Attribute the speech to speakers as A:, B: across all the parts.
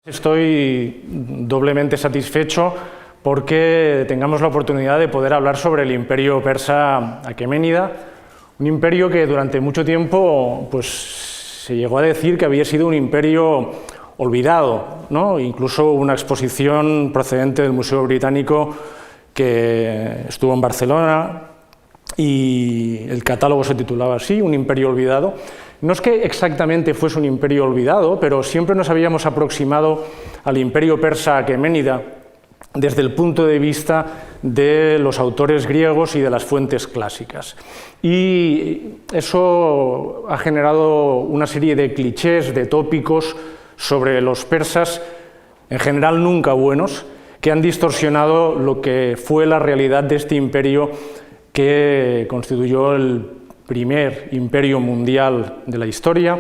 A: Estoy doblemente satisfecho porque tengamos la oportunidad de poder hablar sobre el imperio persa aqueménida, un imperio que durante mucho tiempo se llegó a decir que había sido un imperio olvidado, ¿no? Incluso una exposición procedente del Museo Británico que estuvo en Barcelona y el catálogo se titulaba así, Un imperio olvidado. No es que exactamente fuese un imperio olvidado, pero siempre nos habíamos aproximado al imperio persa aqueménida desde el punto de vista de los autores griegos y de las fuentes clásicas. Y eso ha generado una serie de clichés, de tópicos sobre los persas, en general nunca buenos, que han distorsionado lo que fue la realidad de este imperio que constituyó el primer imperio mundial de la historia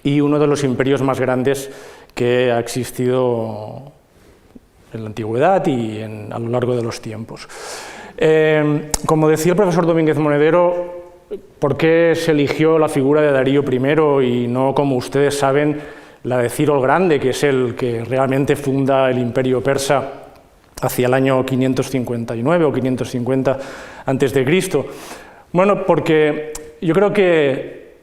A: y uno de los imperios más grandes que ha existido en la antigüedad y a lo largo de los tiempos. Como decía el profesor Domínguez Monedero, ¿por qué se eligió la figura de Darío I y no, como ustedes saben, la de Ciro el Grande, que es el que realmente funda el imperio persa hacia el año 559 o 550 a.C.? Bueno, porque yo creo que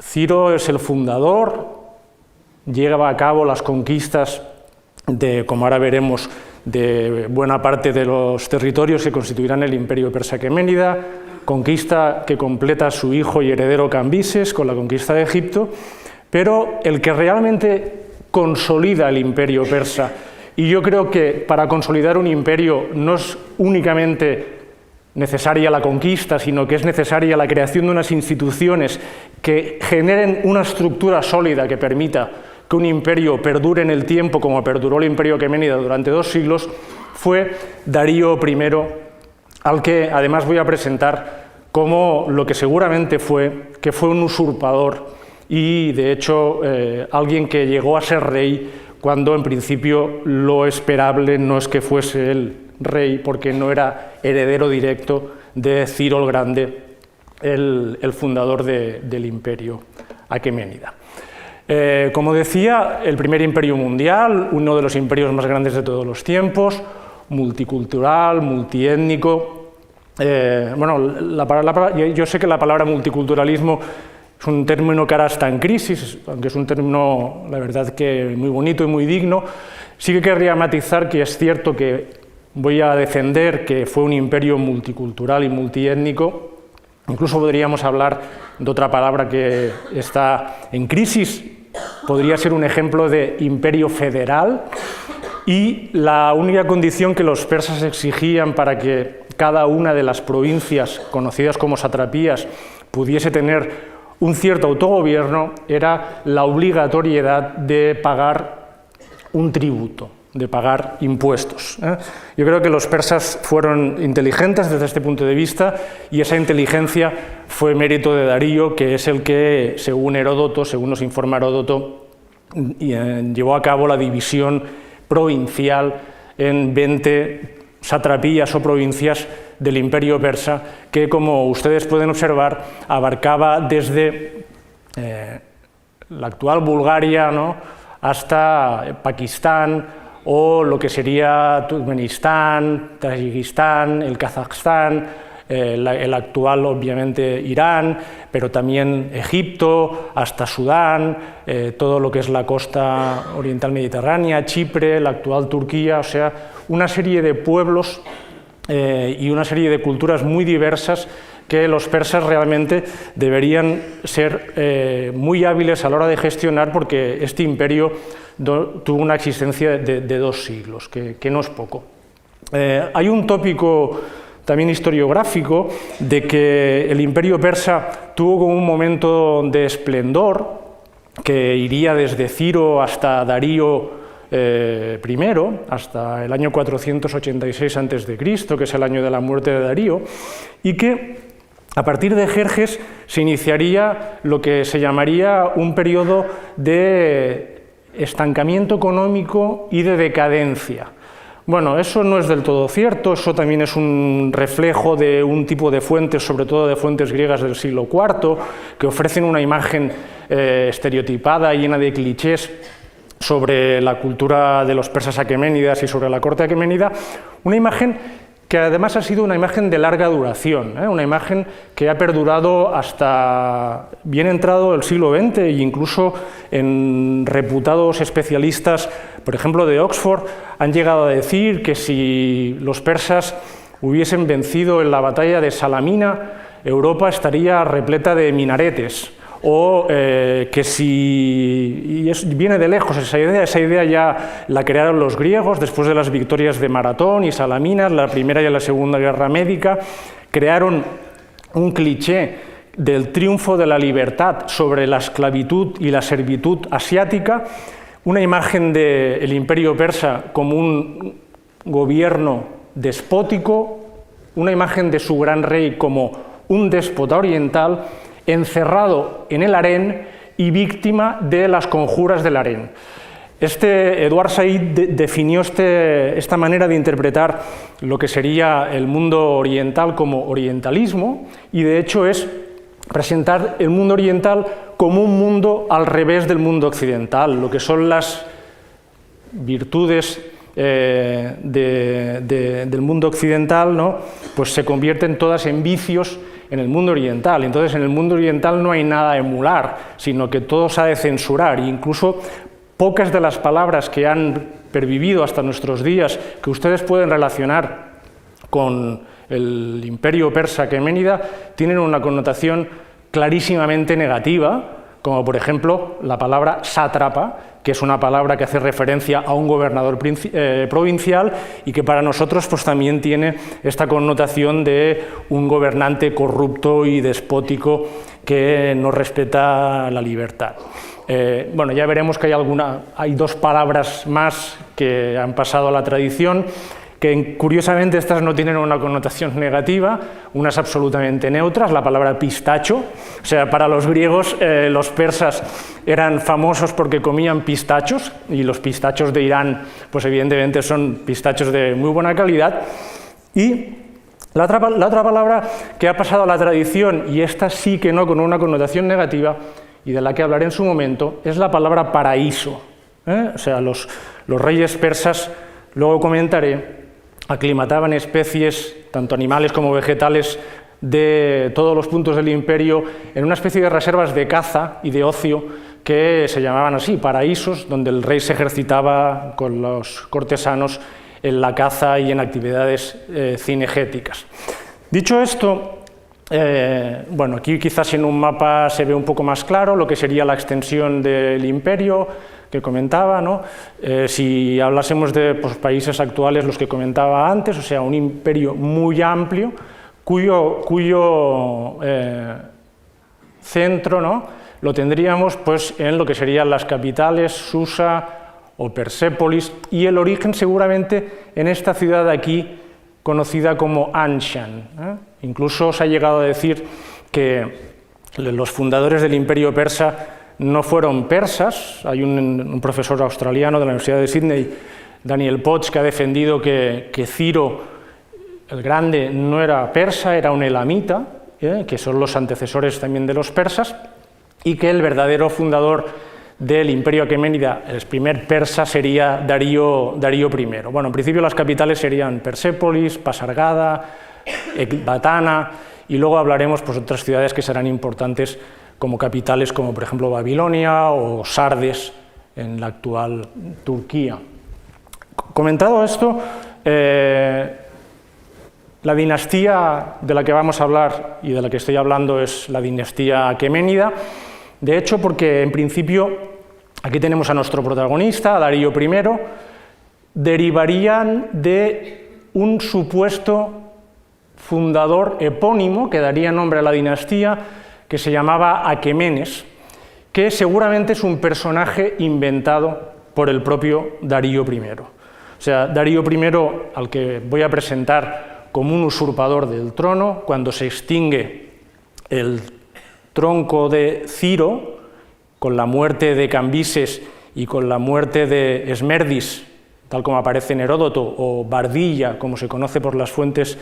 A: Ciro es el fundador, lleva a cabo las conquistas como ahora veremos, de buena parte de los territorios que constituirán el imperio persa aqueménida, conquista que completa su hijo y heredero Cambises con la conquista de Egipto, pero el que realmente consolida el imperio persa, y yo creo que para consolidar un imperio no es únicamente necesaria la conquista, sino que es necesaria la creación de unas instituciones que generen una estructura sólida que permita que un imperio perdure en el tiempo, como perduró el imperio aqueménida durante 2 siglos, fue Darío I, al que además voy a presentar como lo que seguramente fue, que fue un usurpador y de hecho alguien que llegó a ser rey cuando en principio lo esperable no es que fuese él rey, porque no era heredero directo de Ciro el Grande, el fundador del imperio aqueménida. Como decía, el primer imperio mundial, uno de los imperios más grandes de todos los tiempos, multicultural, multiétnico. Yo sé que la palabra multiculturalismo es un término que ahora está en crisis, aunque es un término, la verdad, que muy bonito y muy digno. Sí que querría matizar que es cierto que voy a defender que fue un imperio multicultural y multiétnico. Incluso podríamos hablar de otra palabra que está en crisis, podría ser un ejemplo de imperio federal, y la única condición que los persas exigían para que cada una de las provincias, conocidas como satrapías, pudiese tener un cierto autogobierno era la obligatoriedad de pagar un tributo, de pagar impuestos. Yo creo que los persas fueron inteligentes desde este punto de vista y esa inteligencia fue mérito de Darío, que es el que, según nos informa Heródoto, llevó a cabo la división provincial en 20 satrapías o provincias del imperio persa, que, como ustedes pueden observar, abarcaba desde la actual Bulgaria, ¿no?, hasta Pakistán, o lo que sería Turkmenistán, Tayikistán, el Kazajstán, el actual, obviamente, Irán, pero también Egipto, hasta Sudán, todo lo que es la costa oriental mediterránea, Chipre, la actual Turquía, o sea, una serie de pueblos y una serie de culturas muy diversas que los persas realmente deberían ser muy hábiles a la hora de gestionar, porque este imperio tuvo una existencia de 2 siglos, que no es poco. Hay un tópico también historiográfico de que el imperio persa tuvo como un momento de esplendor que iría desde Ciro hasta Darío I, hasta el año 486 a.C., que es el año de la muerte de Darío, y que a partir de Jerjes se iniciaría lo que se llamaría un periodo de estancamiento económico y de decadencia. Bueno, eso no es del todo cierto, eso también es un reflejo de un tipo de fuentes, sobre todo de fuentes griegas del siglo IV, que ofrecen una imagen estereotipada, llena de clichés sobre la cultura de los persas aqueménidas y sobre la corte aqueménida, una imagen que además ha sido una imagen de larga duración, una imagen que ha perdurado hasta bien entrado el siglo XX e incluso en reputados especialistas, por ejemplo de Oxford, han llegado a decir que si los persas hubiesen vencido en la batalla de Salamina, Europa estaría repleta de minaretes. O que si, y viene de lejos esa idea ya la crearon los griegos después de las victorias de Maratón y Salamina, la Primera y la Segunda Guerra Médica, crearon un cliché del triunfo de la libertad sobre la esclavitud y la servitud asiática, una imagen del imperio persa como un gobierno despótico, una imagen de su gran rey como un déspota oriental, encerrado en el harén y víctima de las conjuras del harén. Edward Said definió esta manera de interpretar lo que sería el mundo oriental como orientalismo, y de hecho es presentar el mundo oriental como un mundo al revés del mundo occidental, lo que son las virtudes del mundo occidental, ¿no? Pues se convierten todas en vicios en el mundo oriental. Entonces, en el mundo oriental no hay nada a emular, sino que todo se ha de censurar. E incluso pocas de las palabras que han pervivido hasta nuestros días, que ustedes pueden relacionar con el imperio persa aqueménida, tienen una connotación clarísimamente negativa, como por ejemplo la palabra sátrapa, que es una palabra que hace referencia a un gobernador provincial y que para nosotros pues, también tiene esta connotación de un gobernante corrupto y despótico que no respeta la libertad. Bueno, ya veremos que hay dos palabras más que han pasado a la tradición, que curiosamente estas no tienen una connotación negativa, unas absolutamente neutras, la palabra pistacho, o sea, para los griegos los persas eran famosos porque comían pistachos, y los pistachos de Irán, pues evidentemente son pistachos de muy buena calidad, y la otra palabra que ha pasado a la tradición, y esta sí que no con una connotación negativa, y de la que hablaré en su momento, es la palabra paraíso, O sea, los reyes persas, luego comentaré, aclimataban especies, tanto animales como vegetales, de todos los puntos del imperio en una especie de reservas de caza y de ocio que se llamaban así, paraísos, donde el rey se ejercitaba con los cortesanos en la caza y en actividades cinegéticas. Dicho esto, bueno, aquí quizás en un mapa se ve un poco más claro lo que sería la extensión del imperio que comentaba, ¿no? Si hablásemos de países actuales, los que comentaba antes, o sea, un imperio muy amplio, cuyo centro, ¿no?, lo tendríamos pues, en lo que serían las capitales, Susa o Persépolis, y el origen seguramente en esta ciudad de aquí, conocida como Anshan. Incluso se ha llegado a decir que los fundadores del imperio persa no fueron persas. Hay un profesor australiano de la Universidad de Sydney, Daniel Potts, que ha defendido que Ciro el Grande no era persa, era un elamita, que son los antecesores también de los persas, y que el verdadero fundador del imperio aqueménida, el primer persa, sería Darío I. Bueno, en principio las capitales serían Persépolis, Pasargada, Ecbatana, y luego hablaremos pues, de otras ciudades que serán importantes como capitales, como por ejemplo Babilonia o Sardes en la actual Turquía. Comentado esto, la dinastía de la que vamos a hablar y de la que estoy hablando es la dinastía aqueménida. De hecho, porque en principio, aquí tenemos a nuestro protagonista, a Darío I, derivarían de un supuesto fundador epónimo que daría nombre a la dinastía, que se llamaba Aquemenes, que seguramente es un personaje inventado por el propio Darío I. O sea, Darío I, al que voy a presentar como un usurpador del trono, cuando se extingue el tronco de Ciro, con la muerte de Cambises y con la muerte de Esmerdis, tal como aparece en Heródoto, o Bardilla, como se conoce por las fuentes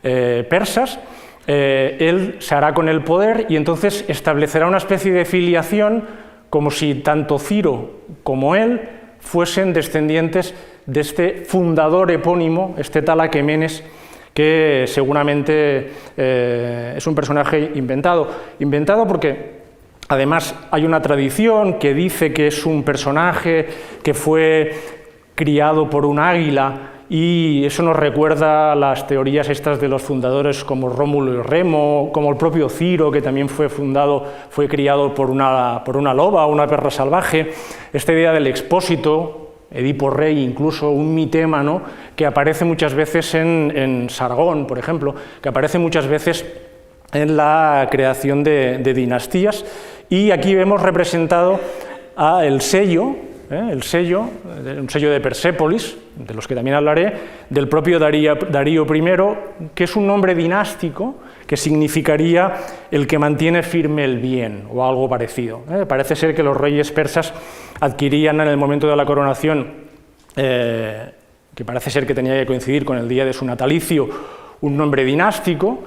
A: persas, él se hará con el poder y entonces establecerá una especie de filiación como si tanto Ciro como él fuesen descendientes de este fundador epónimo, este tal Aquemenes, que seguramente es un personaje inventado. Inventado porque además hay una tradición que dice que es un personaje que fue criado por un águila, y eso nos recuerda a las teorías estas de los fundadores como Rómulo y Remo, como el propio Ciro, que también fue criado por una loba o una perra salvaje. Esta idea del expósito, Edipo Rey, incluso un mitémano, que aparece muchas veces en Sargón, por ejemplo, que aparece muchas veces en la creación de dinastías, y aquí vemos representado el sello, un sello de Persépolis, de los que también hablaré, del propio Darío I, que es un nombre dinástico que significaría el que mantiene firme el bien, o algo parecido. Parece ser que los reyes persas adquirían en el momento de la coronación, que parece ser que tenía que coincidir con el día de su natalicio, un nombre dinástico.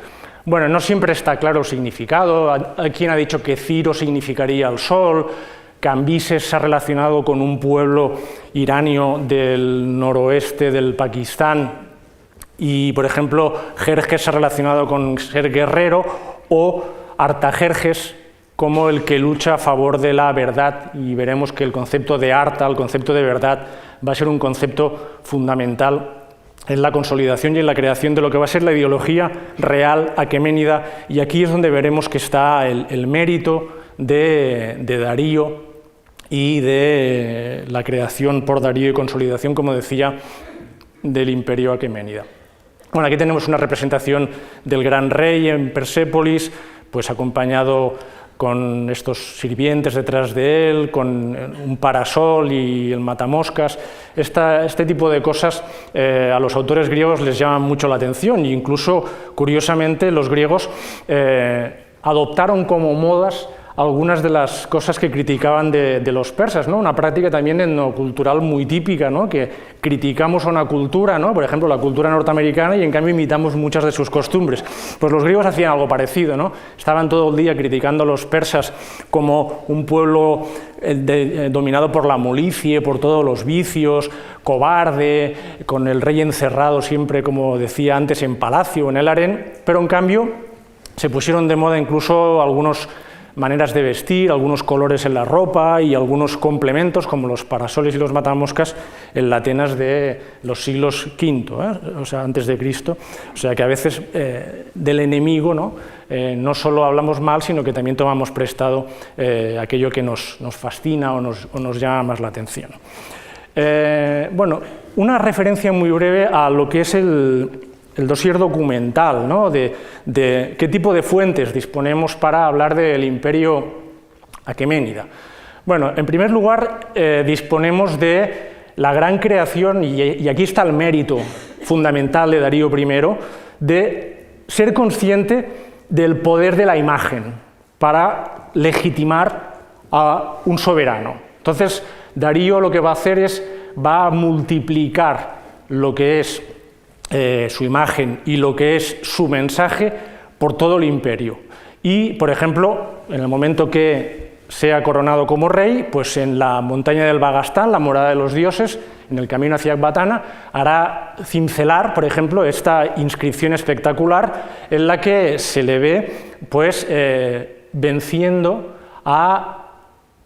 A: Bueno, no siempre está claro el significado. Hay quien ha dicho que Ciro significaría el sol, Cambises se ha relacionado con un pueblo iranio del noroeste del Pakistán, y, por ejemplo, Jerjes se ha relacionado con ser guerrero, o Artajerjes como el que lucha a favor de la verdad, y veremos que el concepto de Arta, el concepto de verdad, va a ser un concepto fundamental en la consolidación y en la creación de lo que va a ser la ideología real aqueménida, y aquí es donde veremos que está el mérito de Darío y de la creación por Darío y consolidación, como decía, del imperio aqueménida. Bueno, aquí tenemos una representación del gran rey en Persépolis, pues acompañado con estos sirvientes detrás de él, con un parasol y el matamoscas. Este tipo de cosas a los autores griegos les llaman mucho la atención, e incluso, curiosamente, los griegos adoptaron como modas algunas de las cosas que criticaban de los persas, ¿no? Una práctica también etnocultural muy típica, ¿no? Que criticamos a una cultura, ¿no? Por ejemplo, la cultura norteamericana, y en cambio imitamos muchas de sus costumbres. Pues los griegos hacían algo parecido, ¿no? Estaban todo el día criticando a los persas como un pueblo dominado por la molicie, por todos los vicios, cobarde, con el rey encerrado siempre, como decía antes, en palacio, en el harén, pero en cambio se pusieron de moda incluso algunas maneras de vestir, algunos colores en la ropa y algunos complementos como los parasoles y los matamoscas en la Atenas de los siglos V, o sea, antes de Cristo. O sea que a veces del enemigo no solo hablamos mal, sino que también tomamos prestado aquello que nos fascina o nos llama más la atención. Bueno, una referencia muy breve a lo que es el dossier documental, ¿no? de qué tipo de fuentes disponemos para hablar del imperio aqueménida. Bueno, en primer lugar, disponemos de la gran creación, y aquí está el mérito fundamental de Darío I, de ser consciente del poder de la imagen para legitimar a un soberano. Entonces, Darío lo que va a hacer es, va a multiplicar lo que es su imagen y lo que es su mensaje por todo el imperio. Y, por ejemplo, en el momento que sea coronado como rey, pues en la montaña del Bagastán, la morada de los dioses, en el camino hacia Ecbatana, hará cincelar, por ejemplo, esta inscripción espectacular en la que se le ve pues, venciendo a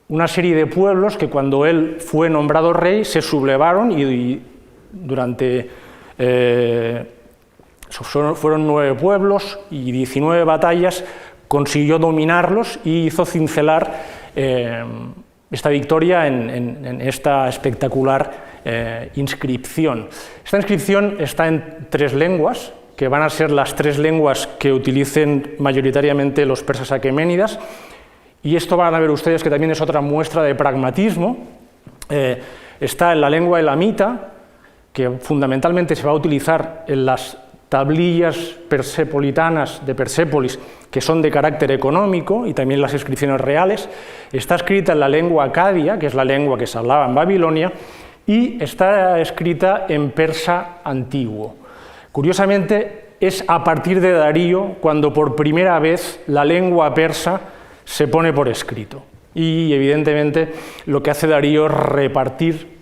A: una serie de pueblos que, cuando él fue nombrado rey, se sublevaron y durante fueron 9 pueblos y 19 batallas, consiguió dominarlos y hizo cincelar esta victoria en esta espectacular inscripción. Esta inscripción está en 3 lenguas, que van a ser las 3 lenguas que utilicen mayoritariamente los persas aqueménidas, y esto van a ver ustedes que también es otra muestra de pragmatismo. Está en la lengua elamita, que fundamentalmente se va a utilizar en las tablillas persepolitanas de Persépolis, que son de carácter económico, y también las inscripciones reales. Está escrita en la lengua acadia, que es la lengua que se hablaba en Babilonia, y está escrita en persa antiguo. Curiosamente, es a partir de Darío cuando por primera vez la lengua persa se pone por escrito. Y evidentemente lo que hace Darío es repartir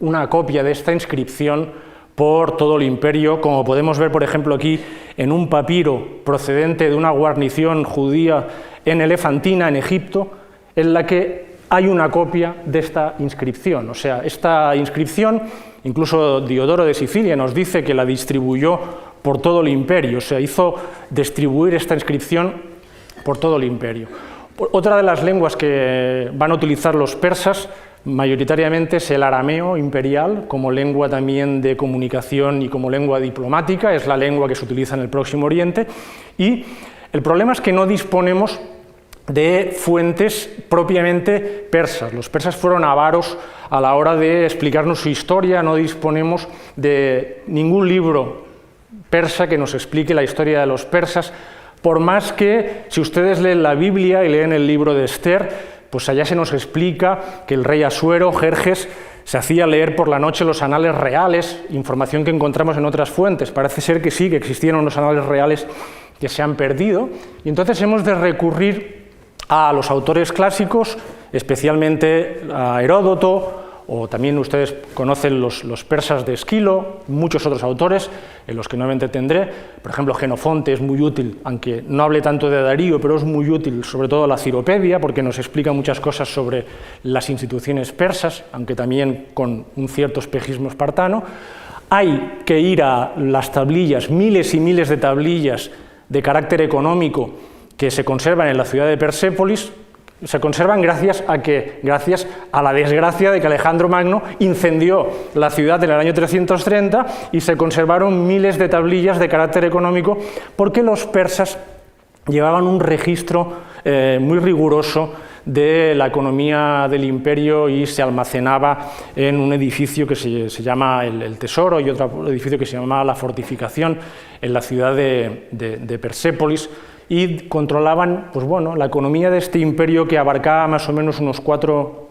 A: una copia de esta inscripción por todo el imperio, como podemos ver por ejemplo aquí en un papiro procedente de una guarnición judía en Elefantina, en Egipto, en la que hay una copia de esta inscripción. O sea, esta inscripción, incluso Diodoro de Sicilia nos dice que la distribuyó por todo el imperio, o sea, hizo distribuir esta inscripción por todo el imperio. Otra de las lenguas que van a utilizar los persas mayoritariamente es el arameo imperial, como lengua también de comunicación y como lengua diplomática, es la lengua que se utiliza en el Próximo Oriente, y el problema es que no disponemos de fuentes propiamente persas. Los persas fueron avaros a la hora de explicarnos su historia, no disponemos de ningún libro persa que nos explique la historia de los persas, por más que, si ustedes leen la Biblia y leen el libro de Esther, pues allá se nos explica que el rey Asuero, Jerjes, se hacía leer por la noche los anales reales, información que encontramos en otras fuentes. Parece ser que sí, que existieron los anales reales que se han perdido, y entonces hemos de recurrir a los autores clásicos, especialmente a Heródoto, o también ustedes conocen los persas de Esquilo, muchos otros autores, en los que no me entretendré. Por ejemplo, Jenofonte es muy útil, aunque no hable tanto de Darío, pero es muy útil, sobre todo la Ciropedia, porque nos explica muchas cosas sobre las instituciones persas, aunque también con un cierto espejismo espartano. Hay que ir a las tablillas, miles y miles de tablillas de carácter económico que se conservan en la ciudad de Persépolis. Se conservan gracias a la desgracia de que Alejandro Magno incendió la ciudad en el año 330 y se conservaron miles de tablillas de carácter económico porque los persas llevaban un registro muy riguroso de la economía del imperio y se almacenaba en un edificio que se llama el Tesoro y otro edificio que se llamaba la Fortificación en la ciudad de Persépolis, y controlaban, pues bueno, la economía de este imperio que abarcaba más o menos unos 4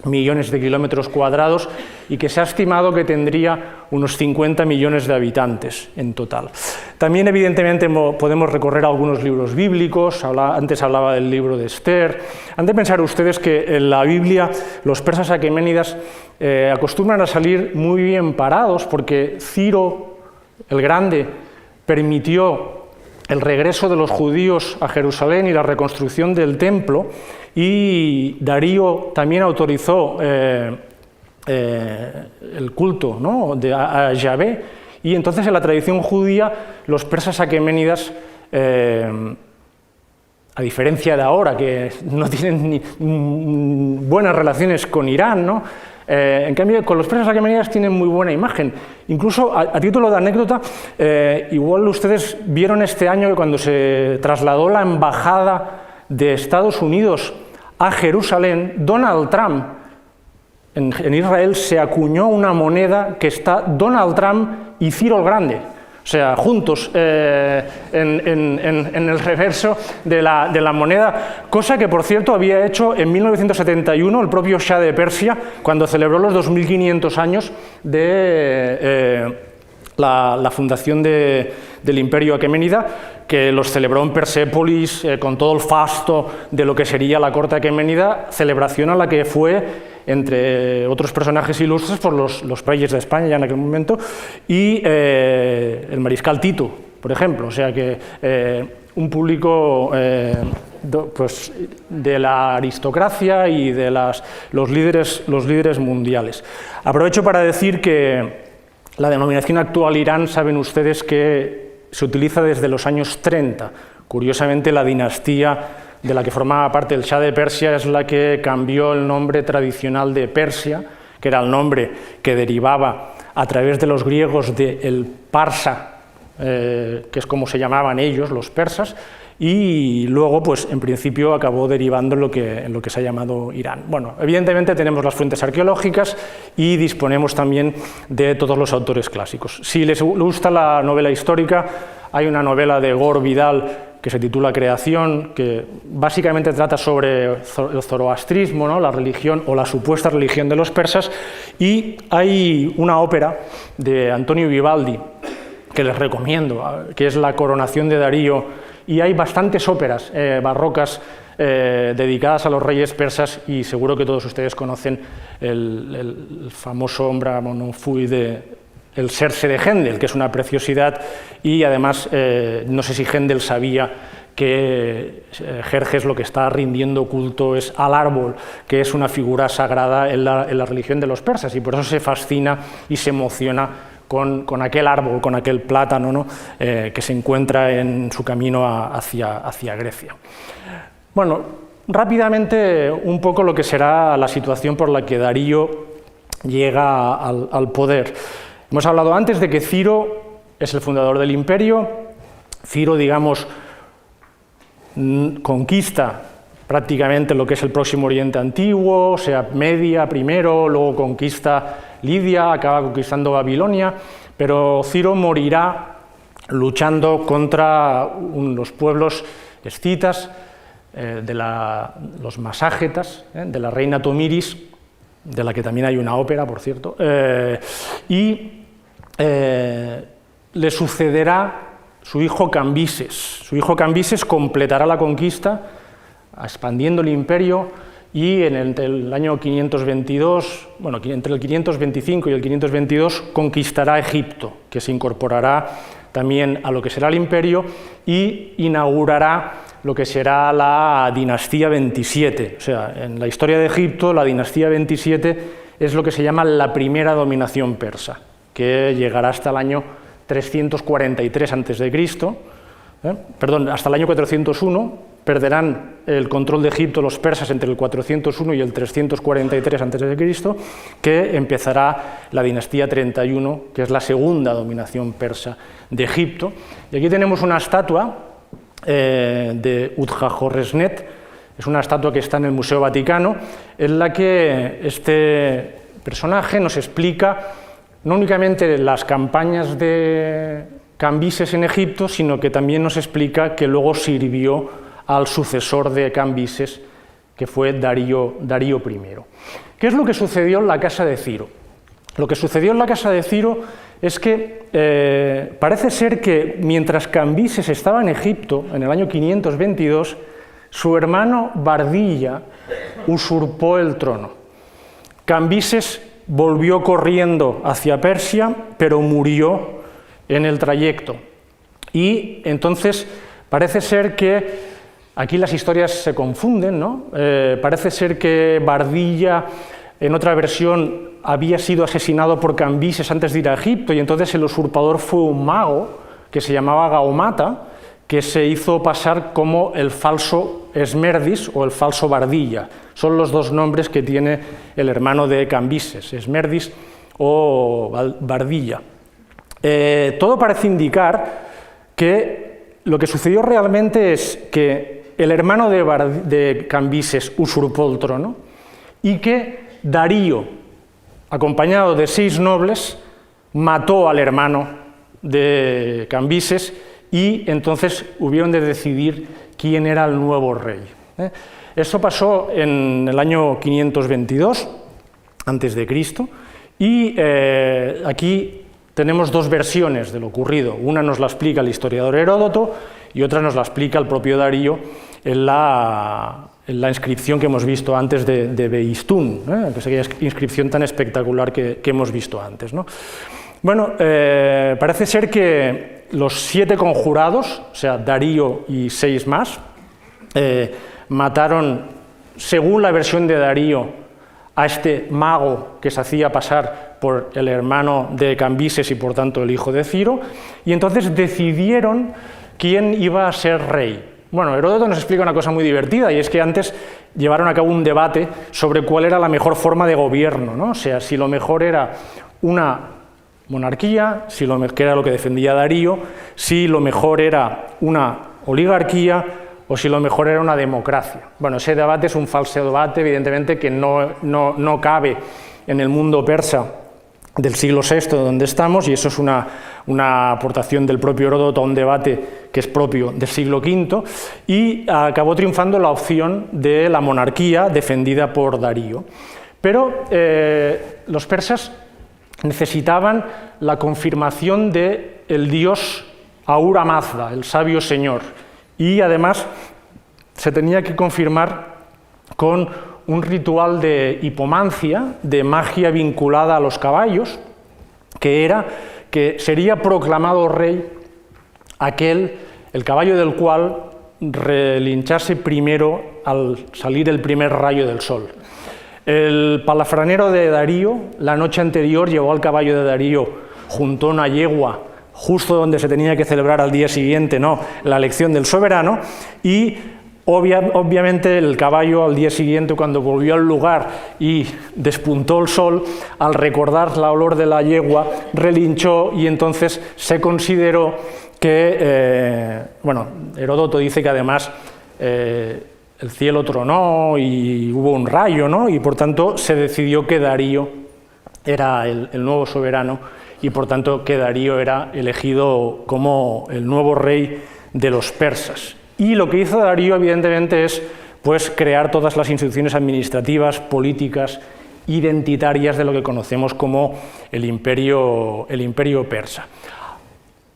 A: millones de kilómetros cuadrados y que se ha estimado que tendría unos 50 millones de habitantes en total. También evidentemente podemos recorrer algunos libros bíblicos, antes hablaba del libro de Esther. Han de pensar ustedes que en la Biblia los persas aqueménidas acostumbran a salir muy bien parados porque Ciro el Grande permitió el regreso de los judíos a Jerusalén y la reconstrucción del templo, y Darío también autorizó el culto, ¿no?, a Yahvé, y entonces en la tradición judía los persas aqueménidas, a diferencia de ahora que no tienen ni buenas relaciones con Irán, ¿no?, en cambio, con los persas aqueménidas tienen muy buena imagen. Incluso, a título de anécdota, igual ustedes vieron este año que cuando se trasladó la embajada de Estados Unidos a Jerusalén, Donald Trump, en Israel, se acuñó una moneda que está Donald Trump y Ciro el Grande. O sea, juntos en el reverso de la moneda, cosa que, por cierto, había hecho en 1971 el propio Shah de Persia, cuando celebró los 2500 años de la fundación del Imperio Aqueménida, que los celebró en Persépolis con todo el fasto de lo que sería la corte aqueménida, celebración a la que fue, entre otros personajes ilustres, por los reyes de España ya en aquel momento, y el mariscal Tito, por ejemplo. O sea que un público pues, de la aristocracia y de los líderes mundiales. Aprovecho para decir que la denominación actual Irán, saben ustedes que se utiliza desde los años 30. Curiosamente, la dinastía de la que formaba parte el Shah de Persia es la que cambió el nombre tradicional de Persia, que era el nombre que derivaba a través de los griegos del Parsa, que es como se llamaban ellos, los persas, y luego, pues, en principio acabó derivando en lo que se ha llamado Irán. Bueno, evidentemente tenemos las fuentes arqueológicas y disponemos también de todos los autores clásicos. Si les gusta la novela histórica, hay una novela de Gore Vidal que se titula Creación, que básicamente trata sobre el zoroastrismo, ¿no?, la religión o la supuesta religión de los persas, y hay una ópera de Antonio Vivaldi que les recomiendo, que es La coronación de Darío, y hay bastantes óperas barrocas dedicadas a los reyes persas, y seguro que todos ustedes conocen el famoso Ombra Monofui el Serse de Händel, que es una preciosidad, y además no sé si Händel sabía que Jerjes lo que está rindiendo culto es al árbol, que es una figura sagrada en la religión de los persas, y por eso se fascina y se emociona con aquel árbol, con aquel plátano, ¿no? Que se encuentra en su camino hacia Grecia. Bueno, rápidamente un poco lo que será la situación por la que Darío llega al poder. Hemos hablado antes de que Ciro es el fundador del imperio. Ciro, digamos, conquista prácticamente lo que es el Próximo Oriente Antiguo, o sea, Media primero, luego conquista Lidia, acaba conquistando Babilonia, pero Ciro morirá luchando contra los pueblos escitas, los maságetas, de la reina Tomiris, de la que también hay una ópera, por cierto, y le sucederá su hijo Cambises. Su hijo Cambises completará la conquista, expandiendo el imperio, y entre el año 522, bueno, entre el 525 y el 522 conquistará Egipto, que se incorporará también a lo que será el imperio, y inaugurará lo que será la dinastía 27. O sea, en la historia de Egipto, la dinastía 27 es lo que se llama la primera dominación persa, que llegará hasta el año 343 a.C., perdón, hasta el año 401, perderán el control de Egipto los persas entre el 401 y el 343 a.C., que empezará la dinastía 31, que es la segunda dominación persa de Egipto. Y aquí tenemos una estatua de Utjahorresnet, es una estatua que está en el Museo Vaticano, en la que este personaje nos explica no únicamente las campañas de Cambises en Egipto, sino que también nos explica que luego sirvió al sucesor de Cambises, que fue Darío I. ¿Qué es lo que sucedió en la casa de Ciro? Lo que sucedió en la casa de Ciro es que parece ser que mientras Cambises estaba en Egipto, en el año 522, su hermano Bardilla usurpó el trono. Cambises volvió corriendo hacia Persia, pero murió en el trayecto. Y entonces parece ser que aquí las historias se confunden, ¿no? Parece ser que Bardilla, en otra versión, había sido asesinado por Cambises antes de ir a Egipto, y entonces el usurpador fue un mago que se llamaba Gaumata, que se hizo pasar como el falso Esmerdis o el falso Bardilla. Son los dos nombres que tiene el hermano de Cambises, Esmerdis o Bardilla. Todo parece indicar que lo que sucedió realmente es que el hermano de Cambises usurpó el trono y que Darío, acompañado de 6 nobles, mató al hermano de Cambises, y entonces hubieron de decidir quién era el nuevo rey. Eso pasó en el año 522 a.C., y aquí tenemos 2 versiones de lo ocurrido. Una nos la explica el historiador Heródoto y otra nos la explica el propio Darío en la inscripción que hemos visto antes de Behistún, que es aquella inscripción tan espectacular que hemos visto antes, ¿no? Bueno, parece ser que los 7 conjurados, o sea, Darío y 6 más, mataron, según la versión de Darío, a este mago que se hacía pasar por el hermano de Cambises y por tanto el hijo de Ciro, y entonces decidieron quién iba a ser rey. Bueno, Heródoto nos explica una cosa muy divertida, y es que antes llevaron a cabo un debate sobre cuál era la mejor forma de gobierno, ¿no? O sea, si lo mejor era una monarquía, que era lo que defendía Darío, si lo mejor era una oligarquía o si lo mejor era una democracia. Bueno, ese debate es un falso debate, evidentemente, que no cabe en el mundo persa del siglo VI donde estamos, y eso es una aportación del propio Heródoto a un debate que es propio del siglo V, y acabó triunfando la opción de la monarquía defendida por Darío. Pero los persas necesitaban la confirmación del dios Ahura Mazda, el sabio señor, y además se tenía que confirmar con un ritual de hipomancia, de magia vinculada a los caballos, que era que sería proclamado rey el caballo del cual relinchase primero al salir el primer rayo del sol. El palafranero de Darío, la noche anterior, llevó al caballo de Darío junto a una yegua, justo donde se tenía que celebrar al día siguiente, ¿no?, la elección del soberano, y obviamente el caballo al día siguiente, cuando volvió al lugar y despuntó el sol, al recordar la olor de la yegua, relinchó, y entonces se consideró que, Heródoto dice que además el cielo tronó y hubo un rayo, ¿no?, y por tanto se decidió que Darío era el nuevo soberano, y por tanto que Darío era elegido como el nuevo rey de los persas. Y lo que hizo Darío, evidentemente, es pues, crear todas las instituciones administrativas, políticas, identitarias de lo que conocemos como el imperio persa.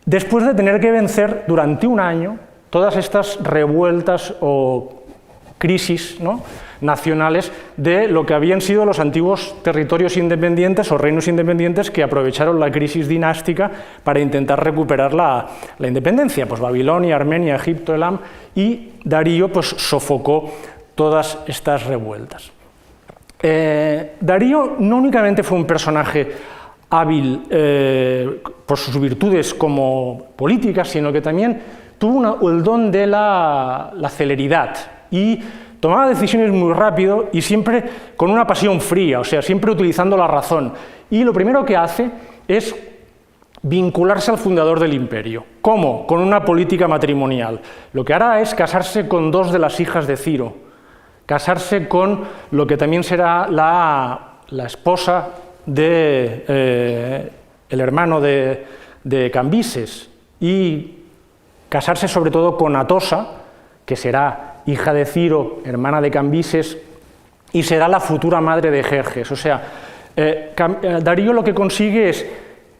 A: Después de tener que vencer durante un año todas estas revueltas o crisis, ¿no?, nacionales de lo que habían sido los antiguos territorios independientes o reinos independientes que aprovecharon la crisis dinástica para intentar recuperar la independencia, pues Babilonia, Armenia, Egipto, Elam, y Darío pues sofocó todas estas revueltas. Darío no únicamente fue un personaje hábil por sus virtudes como políticas, sino que también tuvo el don de la celeridad y tomaba decisiones muy rápido y siempre con una pasión fría, o sea, siempre utilizando la razón. Y lo primero que hace es vincularse al fundador del imperio. ¿Cómo? Con una política matrimonial. Lo que hará es casarse con 2 de las hijas de Ciro, casarse con lo que también será la esposa de el hermano de Cambises, y casarse sobre todo con Atosa, que será hija de Ciro, hermana de Cambises, y será la futura madre de Jerjes. O sea, Darío lo que consigue es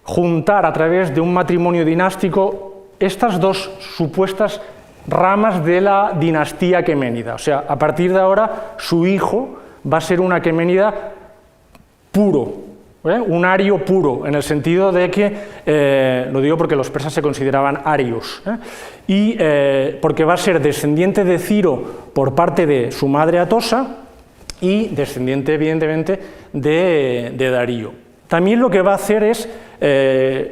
A: juntar a través de un matrimonio dinástico estas 2 supuestas ramas de la dinastía aqueménida. O sea, a partir de ahora su hijo va a ser un aqueménida puro, un ario puro, en el sentido de que, lo digo porque los persas se consideraban arios, y porque va a ser descendiente de Ciro por parte de su madre Atosa y descendiente, evidentemente, de Darío. También lo que va a hacer es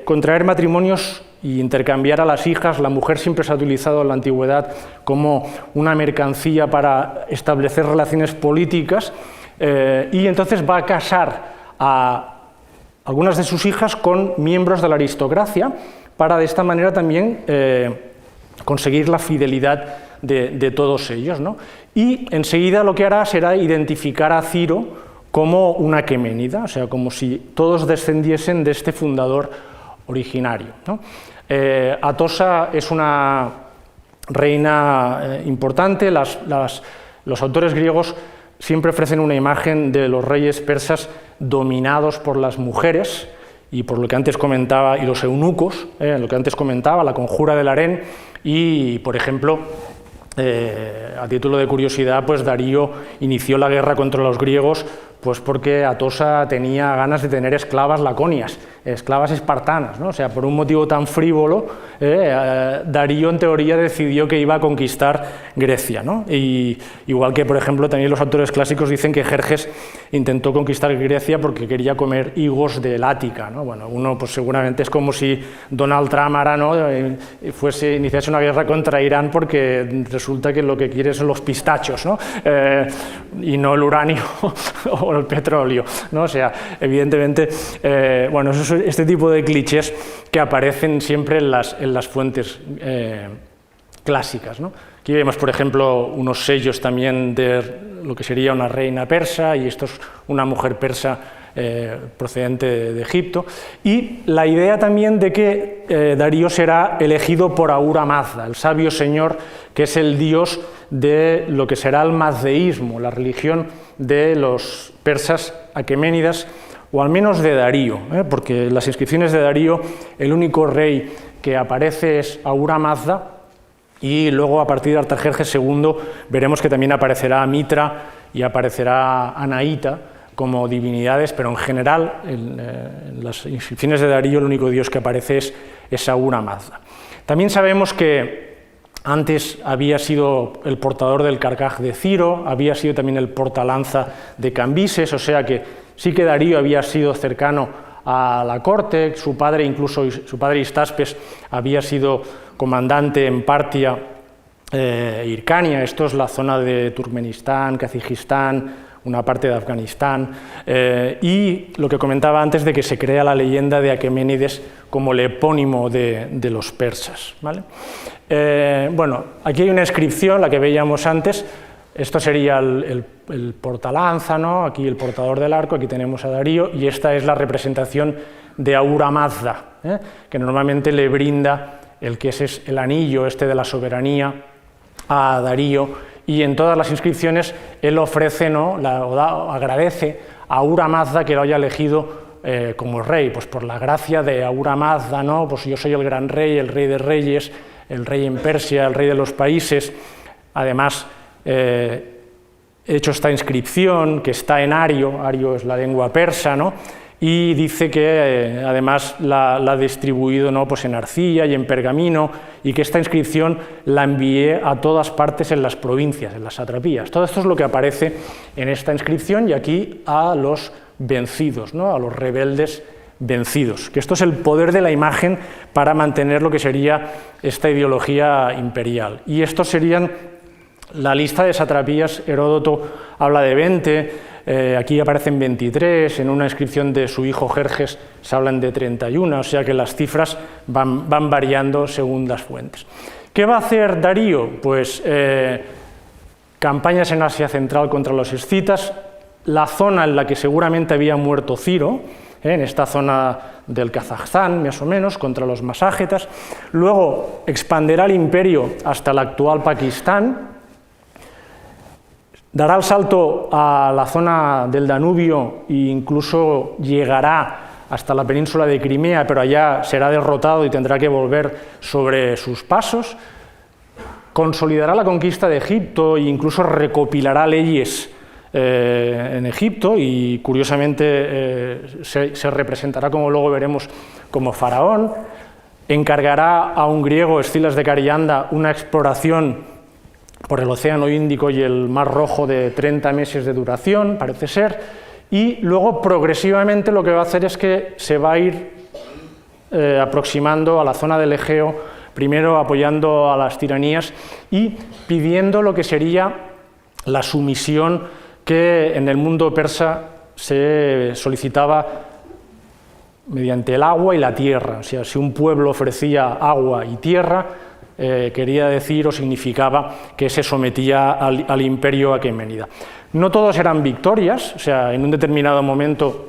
A: contraer matrimonios y intercambiar a las hijas. La mujer siempre se ha utilizado en la antigüedad como una mercancía para establecer relaciones políticas, y entonces va a casar a algunas de sus hijas con miembros de la aristocracia, para de esta manera también conseguir la fidelidad de todos ellos, ¿no? Y enseguida lo que hará será identificar a Ciro como una aqueménida, o sea, como si todos descendiesen de este fundador originario, ¿no? Atosa es una reina importante. Los autores griegos siempre ofrecen una imagen de los reyes persas dominados por las mujeres y por lo que antes comentaba, y los eunucos, lo que antes comentaba, la conjura del harén, y por ejemplo, a título de curiosidad, pues Darío inició la guerra contra los griegos pues porque Atosa tenía ganas de tener esclavas laconias, esclavas espartanas, ¿no? O sea, por un motivo tan frívolo, Darío en teoría decidió que iba a conquistar Grecia, ¿no? Y igual que, por ejemplo, también los autores clásicos dicen que Jerjes intentó conquistar Grecia porque quería comer higos del Ática, ¿no? Bueno, uno pues seguramente es como si Donald Trump ahora, ¿no?, iniciase una guerra contra Irán porque resulta que lo que quiere son los pistachos, ¿no? Y no el uranio o el petróleo, ¿no? O sea, evidentemente, bueno, este tipo de clichés que aparecen siempre en las fuentes clásicas, ¿no? Aquí vemos, por ejemplo, unos sellos también de lo que sería una reina persa, y esto es una mujer persa procedente de Egipto, y la idea también de que Darío será elegido por Ahura Mazda, el sabio señor, que es el dios de lo que será el mazdeísmo, la religión de los persas aqueménidas, o al menos de Darío, porque en las inscripciones de Darío el único rey que aparece es Ahura Mazda, y luego a partir de Artajerjes II veremos que también aparecerá Mitra y aparecerá Anaíta como divinidades, pero en general en las inscripciones de Darío el único dios que aparece es Ahura Mazda. También sabemos que antes había sido el portador del carcaj de Ciro, había sido también el portalanza de Cambises, o sea que sí que Darío había sido cercano a la corte, su padre, incluso su padre Histaspes, había sido comandante en Partia, Hircania, esto es la zona de Turkmenistán, Kazajistán, una parte de Afganistán, y lo que comentaba antes de que se crea la leyenda de Aqueménides como el epónimo de los persas, ¿vale? Bueno, aquí hay una inscripción, la que veíamos antes, esto sería el portalanza, ¿no? Aquí el portador del arco, aquí tenemos a Darío, y esta es la representación de Ahura Mazda, que normalmente le brinda el que es el anillo este de la soberanía a Darío, y en todas las inscripciones él ofrece, ¿no? Agradece a Ahura Mazda que lo haya elegido como rey, pues por la gracia de Ahura Mazda, ¿no? Pues yo soy el gran rey, el rey de reyes, el rey en Persia, el rey de los países. Además, he hecho esta inscripción que está en ario, ario es la lengua persa, ¿no? Y dice que además la ha distribuido, ¿no? Pues en arcilla y en pergamino, y que esta inscripción la envié a todas partes en las provincias, en las satrapías. Todo esto es lo que aparece en esta inscripción, y aquí a los vencidos, ¿no? A los rebeldes vencidos, que esto es el poder de la imagen para mantener lo que sería esta ideología imperial. Y estos serían la lista de satrapías. Heródoto habla de 20, aquí aparecen 23, en una inscripción de su hijo Jerjes se hablan de 31, o sea que las cifras van variando según las fuentes. ¿Qué va a hacer Darío? Pues campañas en Asia Central contra los escitas, la zona en la que seguramente había muerto Ciro, en esta zona del Kazajstán, más o menos, contra los maságetas. Luego expanderá el imperio hasta el actual Pakistán, dará el salto a la zona del Danubio e incluso llegará hasta la península de Crimea, pero allá será derrotado y tendrá que volver sobre sus pasos. Consolidará la conquista de Egipto e incluso recopilará leyes en Egipto, y curiosamente se representará, como luego veremos, como faraón. Encargará a un griego, Escilas de Carianda, una exploración por el Océano Índico y el Mar Rojo de 30 meses de duración, parece ser, y luego progresivamente lo que va a hacer es que se va a ir aproximando a la zona del Egeo, primero apoyando a las tiranías y pidiendo lo que sería la sumisión que en el mundo persa se solicitaba mediante el agua y la tierra. O sea, si un pueblo ofrecía agua y tierra, quería decir o significaba que se sometía al imperio aqueménida. No todos eran victorias, o sea, en un determinado momento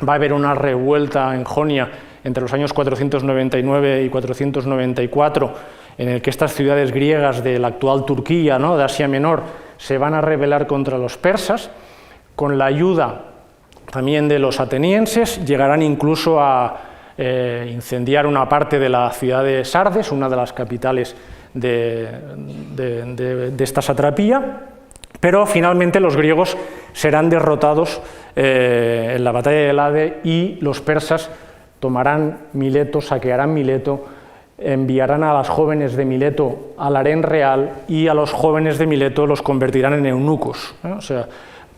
A: va a haber una revuelta en Jonia entre los años 499 y 494, en el que estas ciudades griegas de la actual Turquía, ¿no?, de Asia Menor, se van a rebelar contra los persas. Con la ayuda también de los atenienses, llegarán incluso a incendiar una parte de la ciudad de Sardes, una de las capitales de esta satrapía, pero finalmente los griegos serán derrotados en la batalla de Lade, y los persas tomarán Mileto, saquearán Mileto, enviarán a las jóvenes de Mileto al harén real, y a los jóvenes de Mileto los convertirán en eunucos, ¿no? O sea,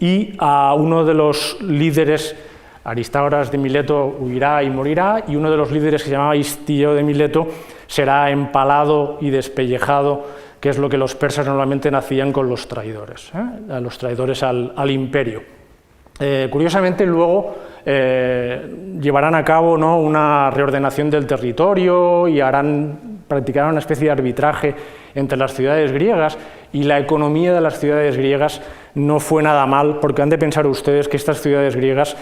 A: y a uno de los líderes, Aristágoras de Mileto, huirá y morirá, y uno de los líderes, que se llamaba Istio de Mileto, será empalado y despellejado, que es lo que los persas normalmente hacían con los traidores, a los traidores al imperio. Curiosamente, luego llevarán a cabo, ¿no?, una reordenación del territorio y practicarán una especie de arbitraje entre las ciudades griegas, y la economía de las ciudades griegas no fue nada mal, porque han de pensar ustedes que estas ciudades griegas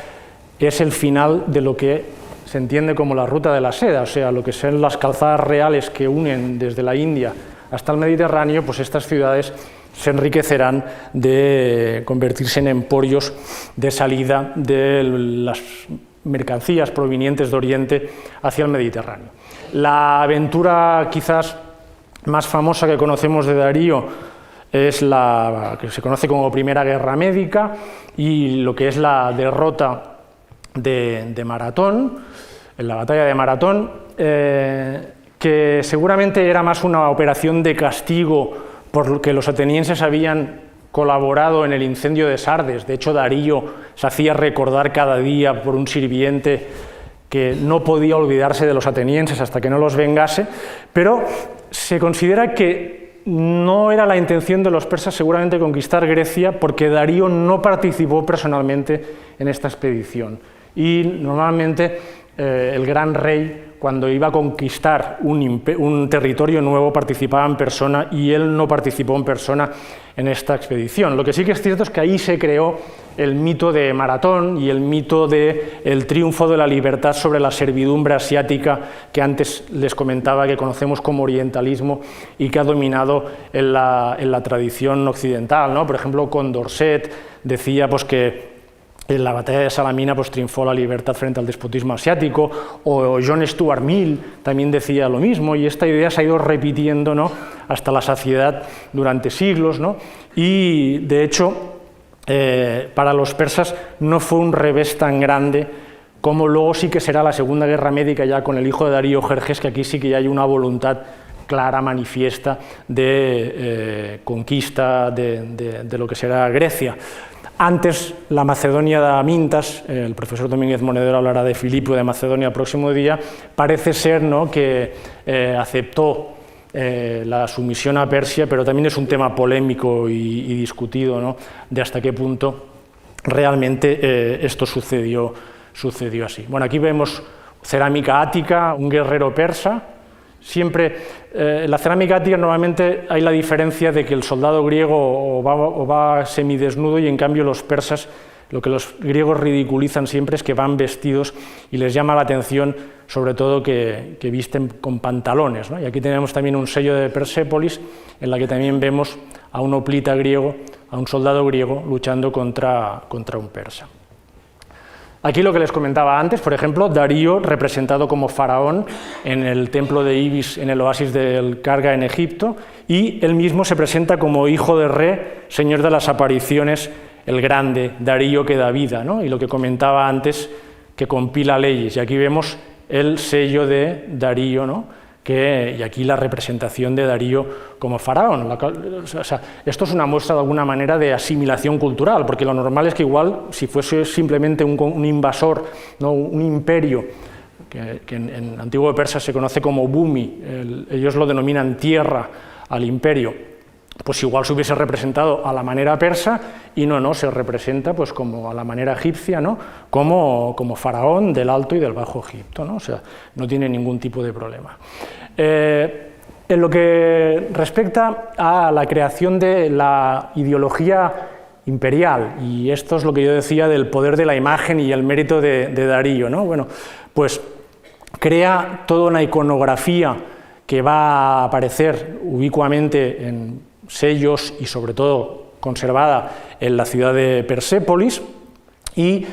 A: es el final de lo que se entiende como la ruta de la seda, o sea, lo que son las calzadas reales que unen desde la India hasta el Mediterráneo. Pues estas ciudades se enriquecerán de convertirse en emporios de salida de las mercancías provenientes de Oriente hacia el Mediterráneo. La aventura quizás más famosa que conocemos de Darío es la que se conoce como Primera Guerra Médica y lo que es la derrota de Maratón, en la batalla de Maratón, que seguramente era más una operación de castigo porque los atenienses habían colaborado en el incendio de Sardes. De hecho, Darío se hacía recordar cada día por un sirviente que no podía olvidarse de los atenienses hasta que no los vengase, pero se considera que no era la intención de los persas seguramente conquistar Grecia porque Darío no participó personalmente en esta expedición. Y normalmente el gran rey, cuando iba a conquistar un territorio nuevo, participaba en persona y él no participó en persona en esta expedición. Lo que sí que es cierto es que ahí se creó el mito de Maratón y el mito del triunfo de la libertad sobre la servidumbre asiática que antes les comentaba, que conocemos como orientalismo y que ha dominado en la tradición occidental, ¿no? Por ejemplo, Condorcet decía pues, que en la batalla de Salamina pues, triunfó la libertad frente al despotismo asiático, o John Stuart Mill también decía lo mismo, y esta idea se ha ido repitiendo, ¿no?, hasta la saciedad durante siglos, ¿no? Y de hecho para los persas no fue un revés tan grande como luego sí que será la Segunda Guerra Médica ya con el hijo de Darío, Jerjes, que aquí sí que ya hay una voluntad clara, manifiesta de conquista de lo que será Grecia. Antes, la Macedonia de Amintas, el profesor Domínguez Monedero hablará de Filipo de Macedonia el próximo día, parece ser, ¿no?, que aceptó la sumisión a Persia, pero también es un tema polémico y discutido, ¿no?, de hasta qué punto realmente esto sucedió así. Bueno, aquí vemos cerámica ática, un guerrero persa. Siempre, en la cerámica ática normalmente hay la diferencia de que el soldado griego o va semidesnudo y en cambio los persas, lo que los griegos ridiculizan siempre es que van vestidos y les llama la atención sobre todo que visten con pantalones, ¿no? Y aquí tenemos también un sello de Persépolis en la que también vemos a un hoplita griego, a un soldado griego luchando contra un persa. Aquí lo que les comentaba antes, por ejemplo, Darío representado como faraón en el templo de Ibis en el oasis del Karga en Egipto, y él mismo se presenta como hijo de Re, señor de las apariciones, el grande Darío que da vida, ¿no? Y lo que comentaba antes, que compila leyes, y aquí vemos el sello de Darío, ¿no?, y aquí la representación de Darío como faraón. O sea, esto es una muestra de alguna manera de asimilación cultural, porque lo normal es que igual, si fuese simplemente un invasor, ¿no?, un imperio, que en antiguo persa se conoce como Bumi, ellos lo denominan tierra al imperio, pues igual se hubiese representado a la manera persa, y no, se representa pues como a la manera egipcia, ¿no?, como faraón del Alto y del Bajo Egipto, ¿no? O sea, no tiene ningún tipo de problema. En lo que respecta a la creación de la ideología imperial, y esto es lo que yo decía del poder de la imagen y el mérito de Darío, ¿no? Bueno, pues crea toda una iconografía que va a aparecer ubicuamente en sellos y sobre todo conservada en la ciudad de Persépolis, y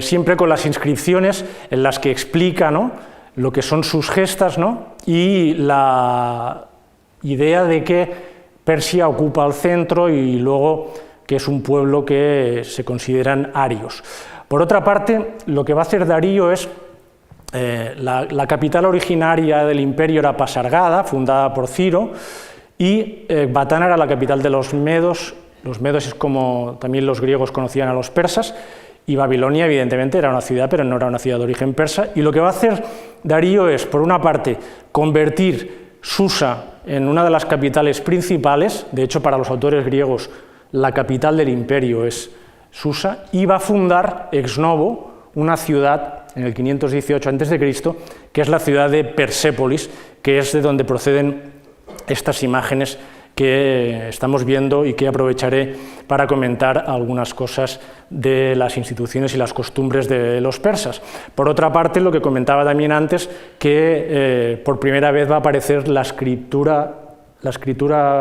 A: siempre con las inscripciones en las que explica, ¿no?, lo que son sus gestas, ¿no?, y la idea de que Persia ocupa el centro y luego que es un pueblo que se consideran arios. Por otra parte, lo que va a hacer Darío es, la capital originaria del imperio era Pasargada, fundada por Ciro, y Batana era la capital de los medos. Los medos es como también los griegos conocían a los persas, y Babilonia evidentemente era una ciudad, pero no era una ciudad de origen persa, y lo que va a hacer Darío es, por una parte, convertir Susa en una de las capitales principales. De hecho, para los autores griegos la capital del imperio es Susa, y va a fundar ex novo una ciudad en el 518 a.C., que es la ciudad de Persépolis, que es de donde proceden estas imágenes que estamos viendo y que aprovecharé para comentar algunas cosas de las instituciones y las costumbres de los persas. Por otra parte, lo que comentaba también antes, que por primera vez va a aparecer la escritura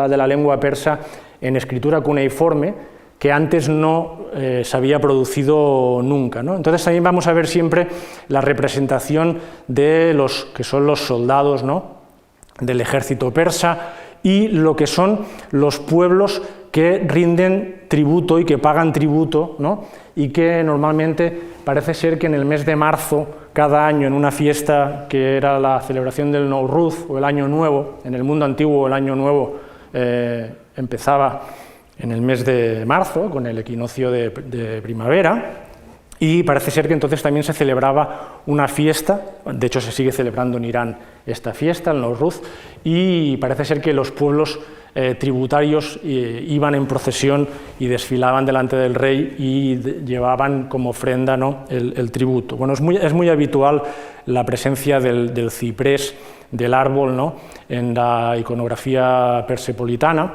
A: de la lengua persa en escritura cuneiforme, que antes no se había producido nunca, ¿no? Entonces también vamos a ver siempre la representación de los que son los soldados, ¿no?, del ejército persa y lo que son los pueblos que rinden tributo y que pagan tributo, ¿no? Y que normalmente parece ser que en el mes de marzo, cada año en una fiesta que era la celebración del Nowruz o el Año Nuevo, en el mundo antiguo el Año Nuevo empezaba en el mes de marzo con el equinoccio de primavera, y parece ser que entonces también se celebraba una fiesta, de hecho se sigue celebrando en Irán esta fiesta, el Nowruz, y parece ser que los pueblos tributarios iban en procesión y desfilaban delante del rey y llevaban como ofrenda, ¿no?, el tributo. Bueno, es muy habitual la presencia del ciprés, del árbol, ¿no?, en la iconografía persepolitana,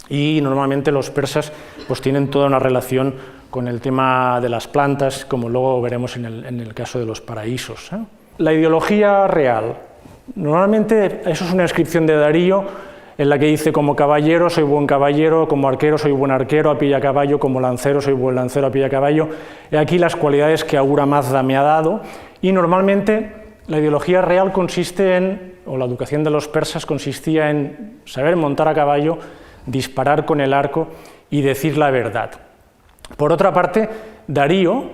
A: y normalmente los persas pues tienen toda una relación con el tema de las plantas, como luego veremos en el caso de los paraísos, ¿eh? La ideología real. Normalmente eso es una inscripción de Darío en la que dice: como caballero soy buen caballero, como arquero soy buen arquero a pie y a caballo, como lancero soy buen lancero a pie y a caballo. He aquí las cualidades que Ahura Mazda me ha dado. Y normalmente la ideología real consiste en, o la educación de los persas consistía en saber montar a caballo, disparar con el arco y decir la verdad. Por otra parte, Darío,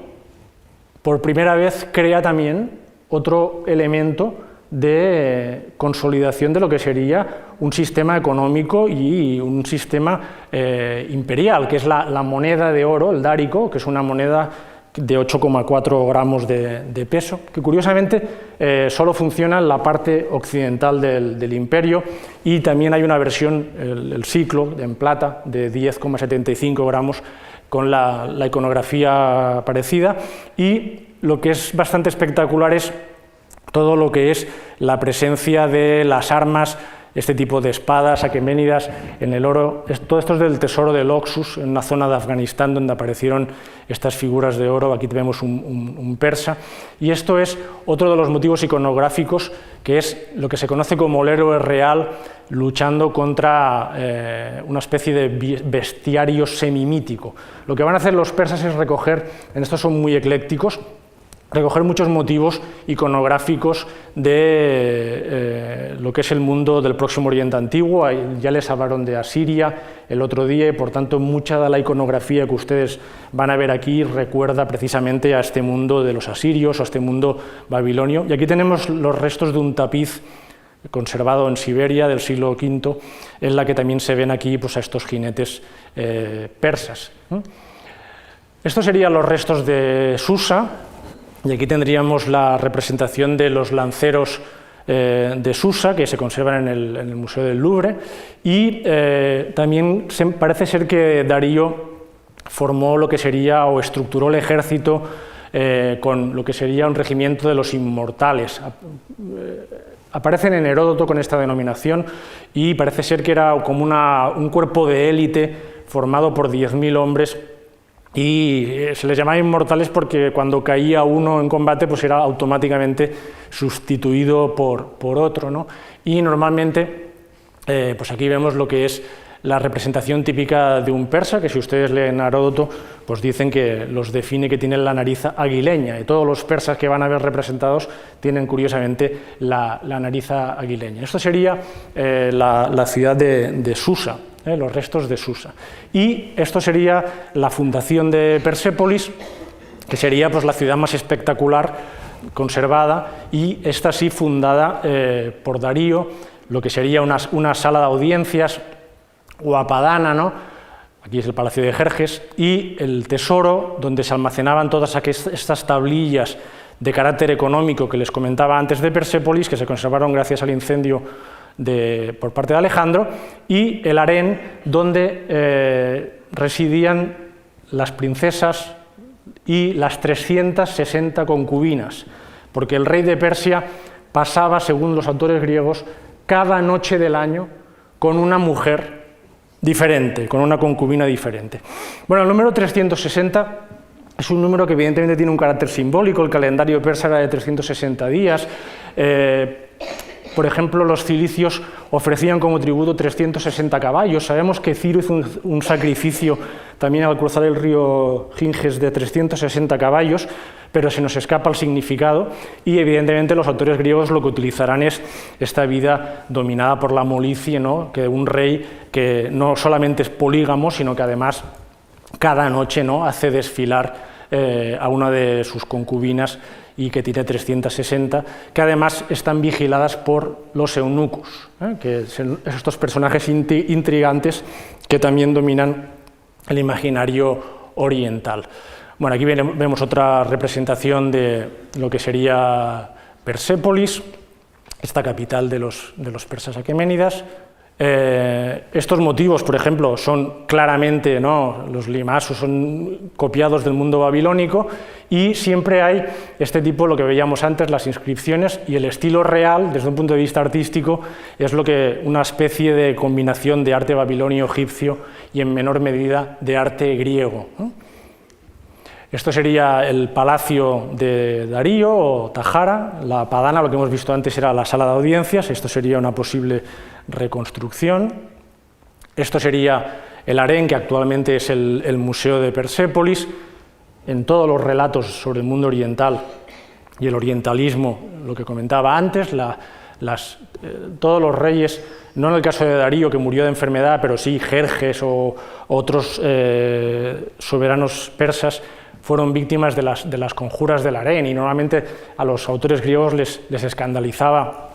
A: por primera vez, crea también otro elemento de consolidación de lo que sería un sistema económico y un sistema imperial, que es la moneda de oro, el dárico, que es una moneda de 8,4 gramos de peso, que curiosamente solo funciona en la parte occidental del imperio, y también hay una versión, el siclo, en plata, de 10,75 gramos, con la iconografía parecida. Y lo que es bastante espectacular es todo lo que es la presencia de las armas, este tipo de espadas aqueménidas en el oro. Todo esto es del tesoro del Oxus, en una zona de Afganistán donde aparecieron estas figuras de oro. Aquí tenemos un persa, y esto es otro de los motivos iconográficos, que es lo que se conoce como el héroe real luchando contra una especie de bestiario semimítico. Lo que van a hacer los persas es recoger, en esto son muy eclécticos, recoger muchos motivos iconográficos de lo que es el mundo del Próximo Oriente Antiguo. Ya les hablaron de Asiria el otro día, y por tanto mucha de la iconografía que ustedes van a ver aquí recuerda precisamente a este mundo de los asirios o a este mundo babilonio. Y aquí tenemos los restos de un tapiz conservado en Siberia del siglo V, en la que también se ven aquí pues, a estos jinetes persas. Estos serían los restos de Susa. Y aquí tendríamos la representación de los lanceros de Susa, que se conservan en el Museo del Louvre, y también parece ser que Darío formó lo que sería, o estructuró el ejército con lo que sería un regimiento de los inmortales. Aparecen en Heródoto con esta denominación, y parece ser que era como un cuerpo de élite formado por 10.000 hombres, y se les llamaba inmortales porque cuando caía uno en combate pues era automáticamente sustituido por otro, ¿no? Y normalmente pues aquí vemos lo que es la representación típica de un persa, que si ustedes leen a Heródoto pues dicen que los define que tienen la nariz aguileña, y todos los persas que van a ver representados tienen curiosamente la nariz aguileña. Esto sería la ciudad de Susa, los restos de Susa. Y esto sería la fundación de Persépolis, que sería pues, la ciudad más espectacular conservada, y esta sí fundada por Darío, lo que sería una sala de audiencias o apadana, ¿no? Aquí es el Palacio de Jerjes, y el tesoro donde se almacenaban todas estas tablillas de carácter económico que les comentaba antes de Persépolis, que se conservaron gracias al incendio por parte de Alejandro, y el harén donde residían las princesas y las 360 concubinas, porque el rey de Persia pasaba, según los autores griegos, cada noche del año con una mujer diferente, con una concubina diferente. Bueno, el número 360 es un número que evidentemente tiene un carácter simbólico. El calendario persa era de 360 días, por ejemplo, los cilicios ofrecían como tributo 360 caballos. Sabemos que Ciro hizo un sacrificio también al cruzar el río Ginges de 360 caballos, pero se nos escapa el significado y evidentemente los autores griegos lo que utilizarán es esta vida dominada por la molicie, ¿no? Que un rey que no solamente es polígamo, sino que además cada noche, ¿no?, hace desfilar a una de sus concubinas y que tiene 360, que además están vigiladas por los eunucos, que son estos personajes intrigantes que también dominan el imaginario oriental. Bueno, aquí vemos otra representación de lo que sería Persépolis, esta capital de los persas aqueménidas. Estos motivos, por ejemplo, son claramente, ¿no?, los limasos son copiados del mundo babilónico y siempre hay este tipo, lo que veíamos antes, las inscripciones, y el estilo real, desde un punto de vista artístico, es lo que una especie de combinación de arte babilonio, egipcio y en menor medida de arte griego, ¿no? Esto sería el palacio de Darío o Tajara, la Padana, lo que hemos visto antes era la sala de audiencias, esto sería una posible reconstrucción. Esto sería el harén, que actualmente es el Museo de Persépolis. En todos los relatos sobre el mundo oriental y el orientalismo, lo que comentaba antes, todos los reyes, no en el caso de Darío, que murió de enfermedad, pero sí Jerjes o otros soberanos persas, fueron víctimas de las conjuras del harén, y normalmente a los autores griegos les escandalizaba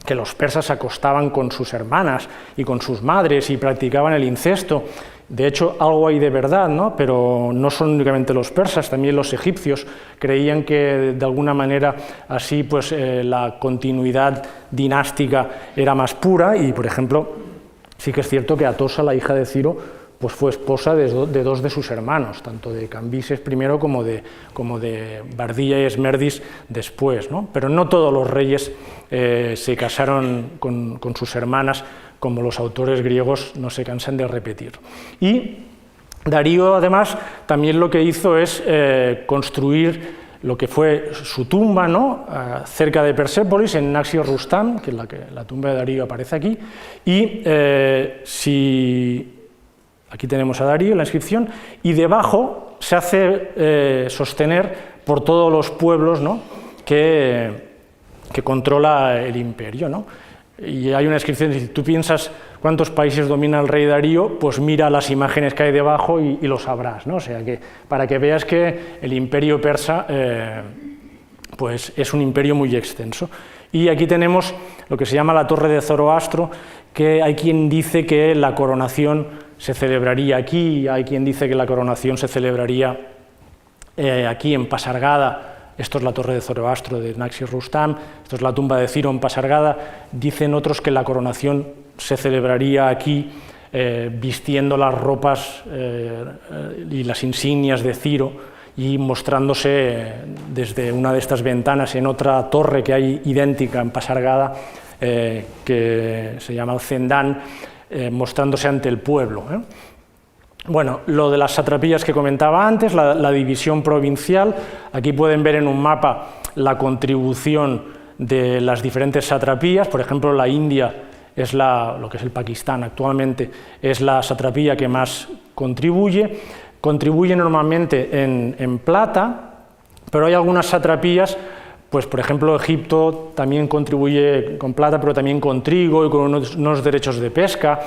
A: que los persas se acostaban con sus hermanas y con sus madres y practicaban el incesto. De hecho, algo hay de verdad, ¿no? Pero no son únicamente los persas, también los egipcios creían que de alguna manera así pues, la continuidad dinástica era más pura, y por ejemplo, sí que es cierto que Atosa, la hija de Ciro, pues fue esposa de dos de sus hermanos, tanto de Cambises primero como de Bardilla y Esmerdis después, ¿no? Pero no todos los reyes se casaron con sus hermanas, como los autores griegos no se cansan de repetir. Y Darío, además, también lo que hizo es construir lo que fue su tumba, ¿no?, cerca de Persépolis, en Naxio-Rustam, que es la tumba de Darío aparece aquí, y aquí tenemos a Darío, la inscripción, y debajo se hace sostener por todos los pueblos, ¿no?, que controla el imperio, ¿no? Y hay una inscripción, si tú piensas cuántos países domina el rey Darío, pues mira las imágenes que hay debajo y lo sabrás, ¿no? O sea, que para que veas que el imperio persa pues es un imperio muy extenso. Y aquí tenemos lo que se llama la Torre de Zoroastro, que hay quien dice que la coronación se celebraría aquí, hay quien dice que la coronación se celebraría aquí en Pasargada. Esto es la Torre de Zoroastro de Naxi-Rustam, esto es la tumba de Ciro en Pasargada. Dicen otros que la coronación se celebraría aquí vistiendo las ropas y las insignias de Ciro y mostrándose desde una de estas ventanas en otra torre que hay idéntica en Pasargada, que se llama el Zendán, mostrándose ante el pueblo. Bueno, lo de las satrapías que comentaba antes, la división provincial, aquí pueden ver en un mapa la contribución de las diferentes satrapías. Por ejemplo, la India es lo que es el Pakistán actualmente, es la satrapía que más contribuye normalmente en plata, pero hay algunas satrapías, pues por ejemplo Egipto también contribuye con plata, pero también con trigo y con unos derechos de pesca,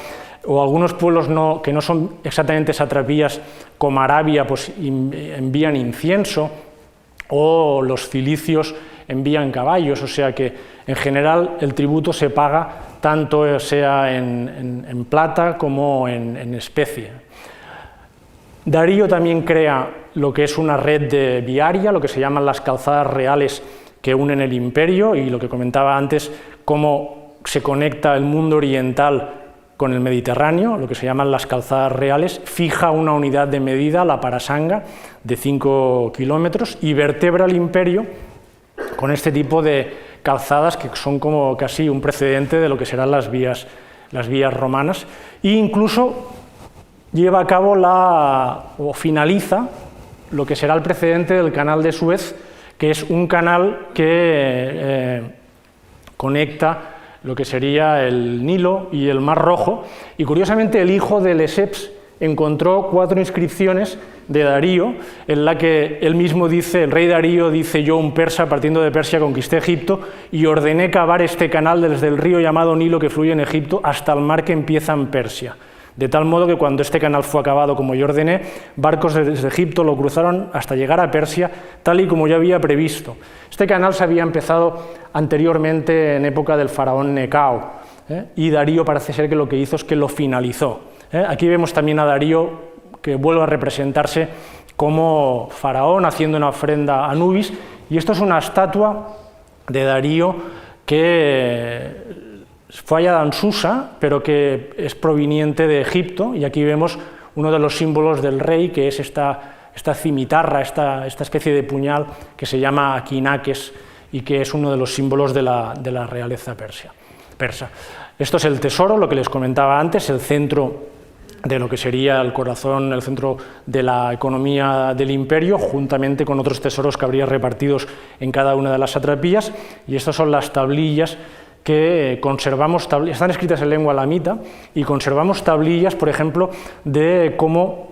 A: o algunos pueblos que no son exactamente satrapías, como Arabia, pues envían incienso, o los cilicios envían caballos, o sea que en general el tributo se paga tanto sea en plata como en especie. Darío también crea lo que es una red viaria, lo que se llaman las calzadas reales que unen el imperio, y lo que comentaba antes, cómo se conecta el mundo oriental con el Mediterráneo, lo que se llaman las calzadas reales. Fija una unidad de medida, la parasanga, de 5 kilómetros, y vertebra el imperio con este tipo de calzadas que son como casi un precedente de lo que serán las vías romanas, e incluso lleva a cabo o finaliza lo que será el precedente del canal de Suez, que es un canal que conecta lo que sería el Nilo y el Mar Rojo, y curiosamente el hijo de Lesseps encontró 4 inscripciones de Darío, en la que él mismo dice, el rey Darío dice: yo, un persa, partiendo de Persia, conquisté Egipto y ordené cavar este canal desde el río llamado Nilo que fluye en Egipto hasta el mar que empieza en Persia. De tal modo que cuando este canal fue acabado como yo ordené, barcos desde Egipto lo cruzaron hasta llegar a Persia, tal y como yo había previsto. Este canal se había empezado anteriormente en época del faraón Necao, y Darío parece ser que lo que hizo es que lo finalizó. Aquí vemos también a Darío, que vuelve a representarse como faraón haciendo una ofrenda a Anubis, y esto es una estatua de Darío que fue hallada en Susa, pero que es proveniente de Egipto, y aquí vemos uno de los símbolos del rey, que es esta cimitarra, esta especie de puñal que se llama Quinaques, y que es uno de los símbolos de la realeza persa. Esto es el tesoro, lo que les comentaba antes, el centro de lo que sería el corazón, el centro de la economía del imperio, juntamente con otros tesoros que habría repartidos en cada una de las satrapías, y estas son las tablillas que conservamos, están escritas en lengua lamita, y conservamos tablillas, por ejemplo, de cómo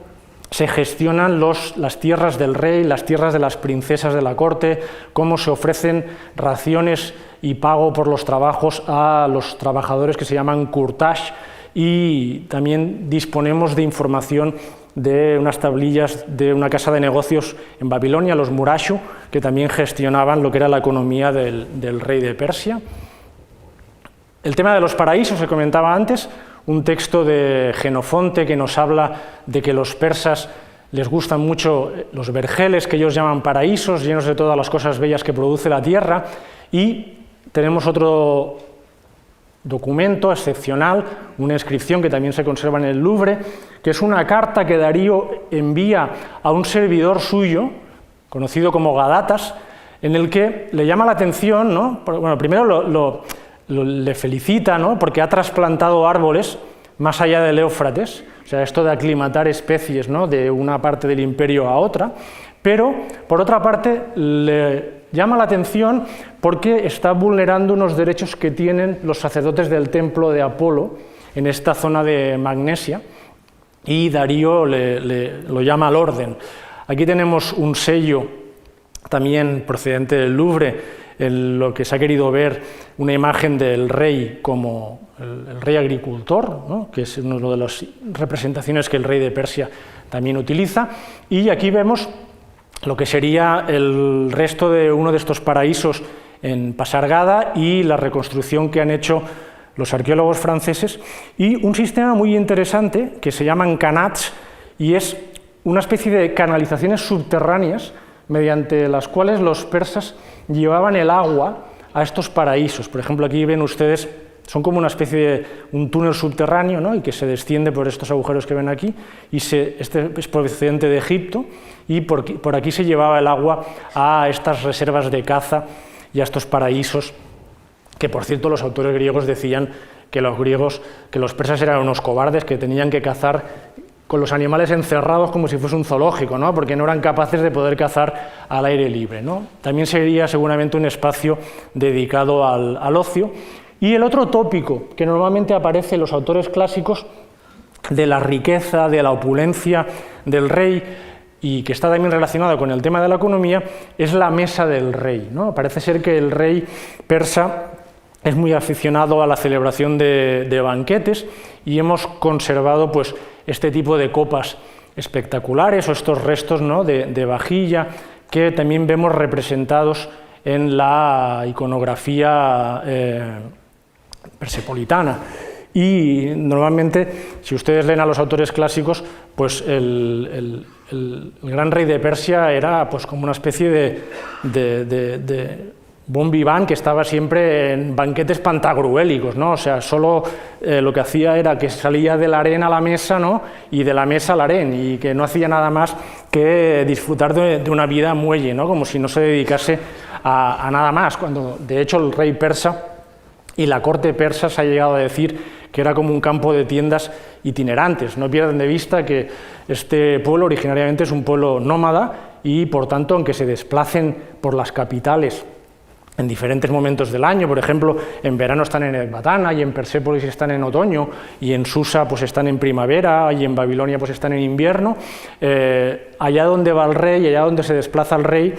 A: se gestionan las tierras del rey, las tierras de las princesas de la corte, cómo se ofrecen raciones y pago por los trabajos a los trabajadores que se llaman kurtash, y también disponemos de información de unas tablillas de una casa de negocios en Babilonia, los Murashu, que también gestionaban lo que era la economía del rey de Persia. El tema de los paraísos se comentaba antes, un texto de Jenofonte que nos habla de que los persas les gustan mucho los vergeles, que ellos llaman paraísos, llenos de todas las cosas bellas que produce la tierra, y tenemos otro documento excepcional, una inscripción que también se conserva en el Louvre, que es una carta que Darío envía a un servidor suyo, conocido como Gadatas, en el que le llama la atención, ¿no? Bueno, primero le felicita, ¿no? Porque ha trasplantado árboles más allá del Éufrates, o sea, esto de aclimatar especies, ¿no? De una parte del imperio a otra, pero por otra parte le llama la atención porque está vulnerando unos derechos que tienen los sacerdotes del templo de Apolo en esta zona de Magnesia, y Darío lo llama al orden. Aquí tenemos un sello también procedente del Louvre, en lo que se ha querido ver una imagen del rey como el rey agricultor, ¿no? Que es una de las representaciones que el rey de Persia también utiliza, y aquí vemos lo que sería el resto de uno de estos paraísos en Pasargada y la reconstrucción que han hecho los arqueólogos franceses, y un sistema muy interesante que se llaman canats, y es una especie de canalizaciones subterráneas mediante las cuales los persas llevaban el agua a estos paraísos. Por ejemplo, aquí ven ustedes, son como una especie de un túnel subterráneo, ¿no? Y que se desciende por estos agujeros que ven aquí, y este es procedente de Egipto, y por aquí se llevaba el agua a estas reservas de caza y a estos paraísos, que por cierto los autores griegos decían que los persas eran unos cobardes, que tenían que cazar con los animales encerrados como si fuese un zoológico, ¿no? Porque no eran capaces de poder cazar al aire libre, ¿no? También sería seguramente un espacio dedicado al ocio. Y el otro tópico que normalmente aparece en los autores clásicos de la riqueza, de la opulencia del rey, y que está también relacionado con el tema de la economía, es la mesa del rey, ¿no? Parece ser que el rey persa es muy aficionado a la celebración de banquetes, y hemos conservado pues este tipo de copas espectaculares, o estos restos, ¿no? de vajilla, que también vemos representados en la iconografía persepolitana. Y normalmente, si ustedes leen a los autores clásicos, pues el gran rey de Persia era pues como una especie de bon vivant que estaba siempre en banquetes pantagruélicos, ¿no? O sea, solo lo que hacía era que salía de la arena a la mesa, ¿no? Y de la mesa al harén, y que no hacía nada más que disfrutar de una vida muelle, ¿no? Como si no se dedicase a nada más, cuando de hecho el rey persa y la corte persa se ha llegado a decir que era como un campo de tiendas itinerantes. No pierdan de vista que este pueblo originariamente es un pueblo nómada, y por tanto, aunque se desplacen por las capitales en diferentes momentos del año. Por ejemplo, en verano están en Ecbatana, y en Persépolis están en otoño, y en Susa pues están en primavera, y en Babilonia pues están en invierno. Allá donde va el rey, allá donde se desplaza el rey,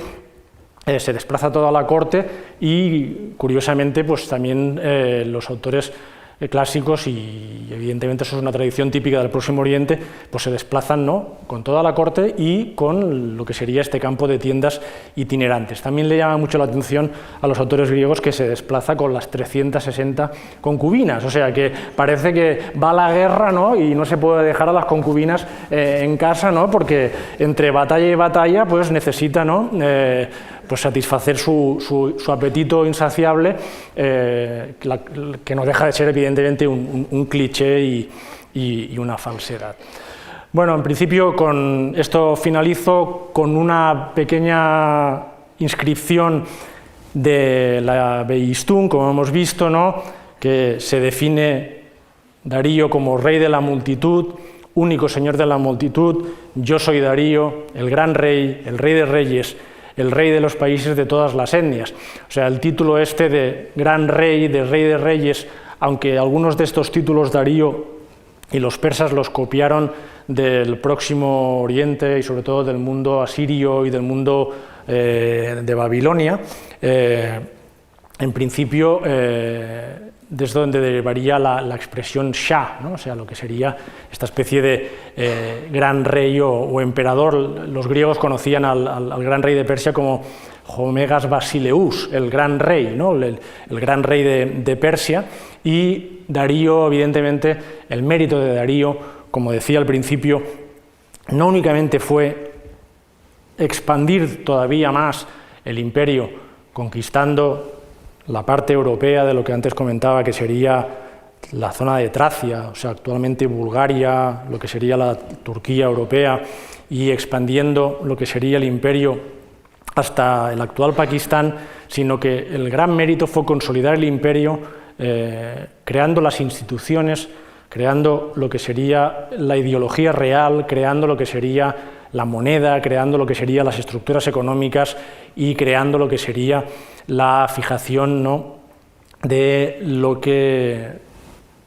A: se desplaza toda la corte, y curiosamente pues también los autores clásicos, y evidentemente eso es una tradición típica del Próximo Oriente, pues se desplazan, ¿no?, con toda la corte y con lo que sería este campo de tiendas itinerantes. También le llama mucho la atención a los autores griegos que se desplaza con las 360 concubinas, o sea que parece que va a la guerra, ¿no?, y no se puede dejar a las concubinas en casa, ¿no?, porque entre batalla y batalla pues necesita, ¿no?, pues satisfacer su apetito insaciable, que no deja de ser evidentemente un cliché y una falsedad. Bueno, en principio con esto finalizo con una pequeña inscripción de la Behistún, como hemos visto, ¿no?, que se define Darío como rey de la multitud, único señor de la multitud, yo soy Darío, el gran rey, el rey de reyes, el rey de los países de todas las etnias. O sea, el título este de gran rey, de rey de reyes, aunque algunos de estos títulos Darío y los persas los copiaron del Próximo Oriente y sobre todo del mundo asirio y del mundo de Babilonia, en principio desde donde derivaría la expresión Shah, ¿no?, o sea, lo que sería esta especie de gran rey o emperador. Los griegos conocían al gran rey de Persia como Homegas Basileus, el gran rey, ¿no?, el gran rey de Persia, y Darío, evidentemente, el mérito de Darío, como decía al principio, no únicamente fue expandir todavía más el imperio, conquistando la parte europea de lo que antes comentaba, que sería la zona de Tracia, o sea, actualmente Bulgaria, lo que sería la Turquía europea, y expandiendo lo que sería el imperio hasta el actual Pakistán, sino que el gran mérito fue consolidar el imperio, creando las instituciones, creando lo que sería la ideología real, creando lo que sería la moneda, creando lo que serían las estructuras económicas y creando lo que sería la fijación, ¿no?, de lo que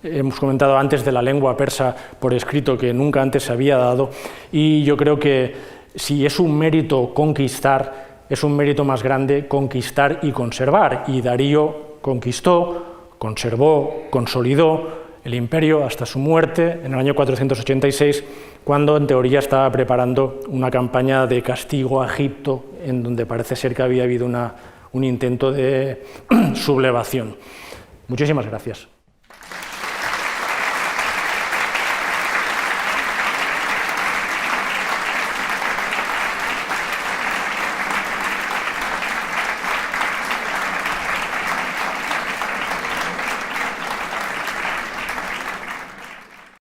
A: hemos comentado antes de la lengua persa por escrito, que nunca antes se había dado. Y yo creo que si es un mérito conquistar, es un mérito más grande conquistar y conservar. Y Darío conquistó, conservó, consolidó el imperio hasta su muerte en el año 486, cuando en teoría estaba preparando una campaña de castigo a Egipto, en donde parece ser que había habido un intento de sublevación. Muchísimas gracias.